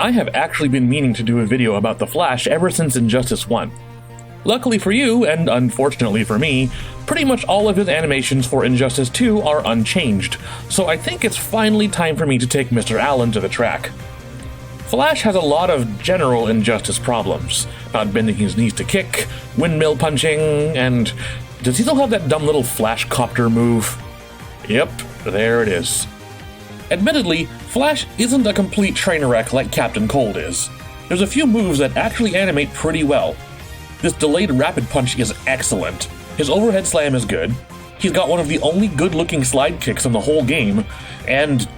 I have actually been meaning to do a video about the Flash ever since Injustice 1. Luckily for you, and unfortunately for me, pretty much all of his animations for Injustice 2 are unchanged, so I think it's finally time for me to take Mr. Allen to the track. Flash has a lot of general Injustice problems, not bending his knees to kick, windmill punching, and does he still have that dumb little Flash copter move? Yep, there it is. Admittedly, Flash isn't a complete train wreck like Captain Cold is. There's a few moves that actually animate pretty well. This delayed rapid punch is excellent. His overhead slam is good. He's got one of the only good-looking slide kicks in the whole game, and...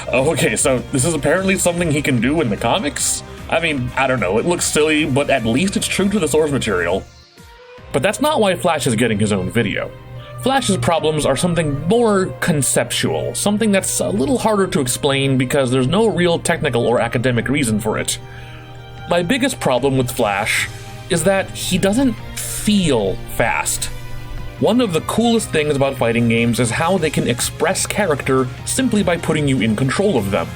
okay, so this is apparently something he can do in the comics? I mean, I don't know, it looks silly, but at least it's true to the source material. But that's not why Flash is getting his own video. Flash's problems are something more conceptual, something that's a little harder to explain because there's no real technical or academic reason for it. My biggest problem with Flash is that he doesn't feel fast. One of the coolest things about fighting games is how they can express character simply by putting you in control of them.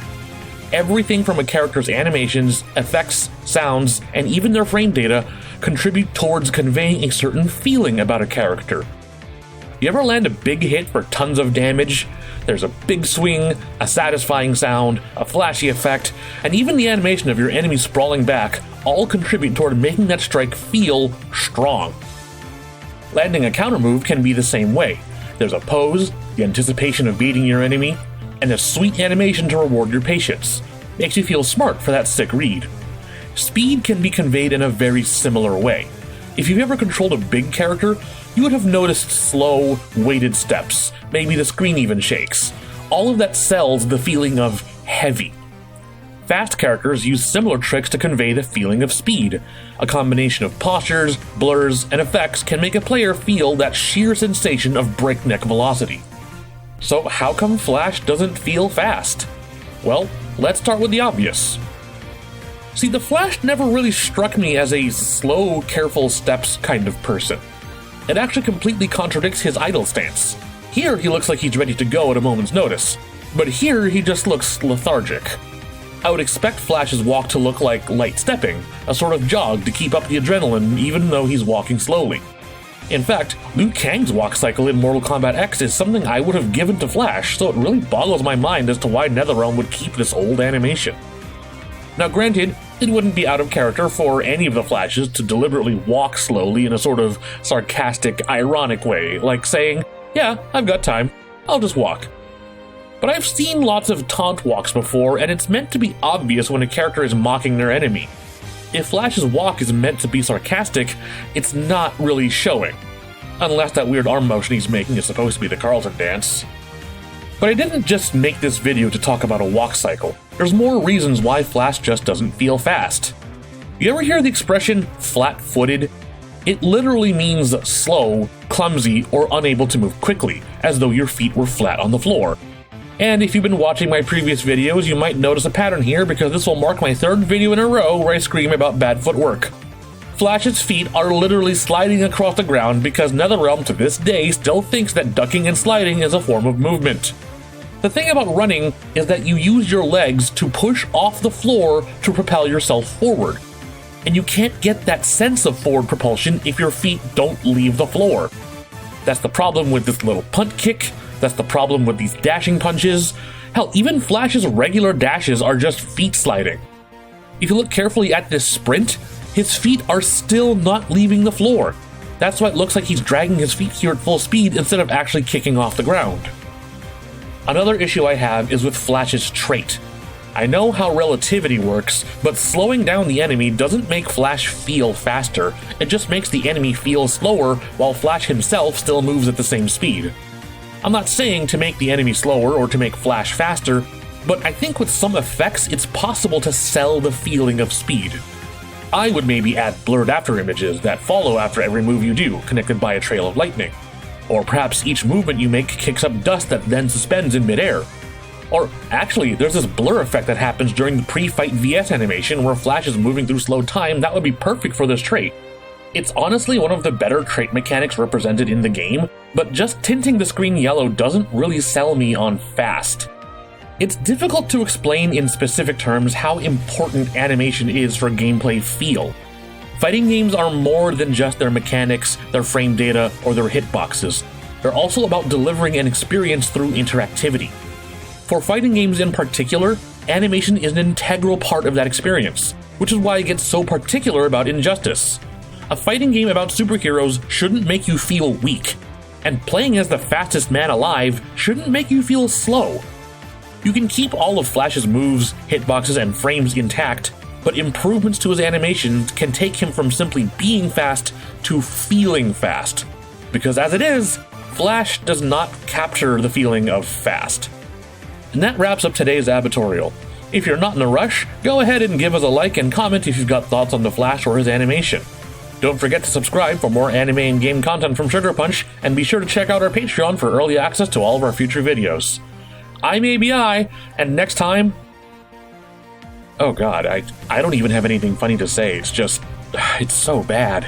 Everything from a character's animations, effects, sounds, and even their frame data contribute towards conveying a certain feeling about a character. You ever land a big hit for tons of damage? There's a big swing, a satisfying sound, a flashy effect, and even the animation of your enemy sprawling back all contribute toward making that strike feel strong. Landing a counter move can be the same way. There's a pose, the anticipation of beating your enemy, and a sweet animation to reward your patience. Makes you feel smart for that sick read. Speed can be conveyed in a very similar way. If you've ever controlled a big character, you would have noticed slow, weighted steps. Maybe the screen even shakes. All of that sells the feeling of heavy. Fast characters use similar tricks to convey the feeling of speed. A combination of postures, blurs, and effects can make a player feel that sheer sensation of breakneck velocity. So how come Flash doesn't feel fast? Well, let's start with the obvious. See, the Flash never really struck me as a slow, careful steps kind of person. It actually completely contradicts his idle stance. Here he looks like he's ready to go at a moment's notice, but here he just looks lethargic. I would expect Flash's walk to look like light stepping, a sort of jog to keep up the adrenaline even though he's walking slowly. In fact, Liu Kang's walk cycle in Mortal Kombat X is something I would have given to Flash, so it really boggles my mind as to why NetherRealm would keep this old animation. Now granted, it wouldn't be out of character for any of the Flashes to deliberately walk slowly in a sort of sarcastic, ironic way, like saying, yeah, I've got time, I'll just walk. But I've seen lots of taunt walks before, and it's meant to be obvious when a character is mocking their enemy. If Flash's walk is meant to be sarcastic, it's not really showing. Unless that weird arm motion he's making is supposed to be the Carlton dance. But I didn't just make this video to talk about a walk cycle. There's more reasons why Flash just doesn't feel fast. You ever hear the expression flat-footed? It literally means slow, clumsy, or unable to move quickly, as though your feet were flat on the floor. And if you've been watching my previous videos, you might notice a pattern here because this will mark my third video in a row where I scream about bad footwork. Flash's feet are literally sliding across the ground because NetherRealm to this day still thinks that ducking and sliding is a form of movement. The thing about running is that you use your legs to push off the floor to propel yourself forward. And you can't get that sense of forward propulsion if your feet don't leave the floor. That's the problem with this little punt kick, that's the problem with these dashing punches. Hell, even Flash's regular dashes are just feet sliding. If you look carefully at this sprint, his feet are still not leaving the floor. That's why it looks like he's dragging his feet here at full speed instead of actually kicking off the ground. Another issue I have is with Flash's trait. I know how relativity works, but slowing down the enemy doesn't make Flash feel faster, it just makes the enemy feel slower while Flash himself still moves at the same speed. I'm not saying to make the enemy slower or to make Flash faster, but I think with some effects it's possible to sell the feeling of speed. I would maybe add blurred after images that follow after every move you do, connected by a trail of lightning. Or perhaps each movement you make kicks up dust that then suspends in midair. Or actually, there's this blur effect that happens during the pre-fight VS animation where Flash is moving through slow time that would be perfect for this trait. It's honestly one of the better trait mechanics represented in the game, but just tinting the screen yellow doesn't really sell me on fast. It's difficult to explain in specific terms how important animation is for gameplay feel. Fighting games are more than just their mechanics, their frame data, or their hitboxes. They're also about delivering an experience through interactivity. For fighting games in particular, animation is an integral part of that experience, which is why it gets so particular about Injustice. A fighting game about superheroes shouldn't make you feel weak, and playing as the fastest man alive shouldn't make you feel slow. You can keep all of Flash's moves, hitboxes, and frames intact, but improvements to his animations can take him from simply being fast to feeling fast. Because as it is, Flash does not capture the feeling of fast. And that wraps up today's A.B.I.torial. If you're not in a rush, go ahead and give us a like and comment if you've got thoughts on the Flash or his animation. Don't forget to subscribe for more anime and game content from SugarPunch, and be sure to check out our Patreon for early access to all of our future videos. I'm A.B.I., and next time... Oh god, I don't even have anything funny to say, it's just... it's so bad.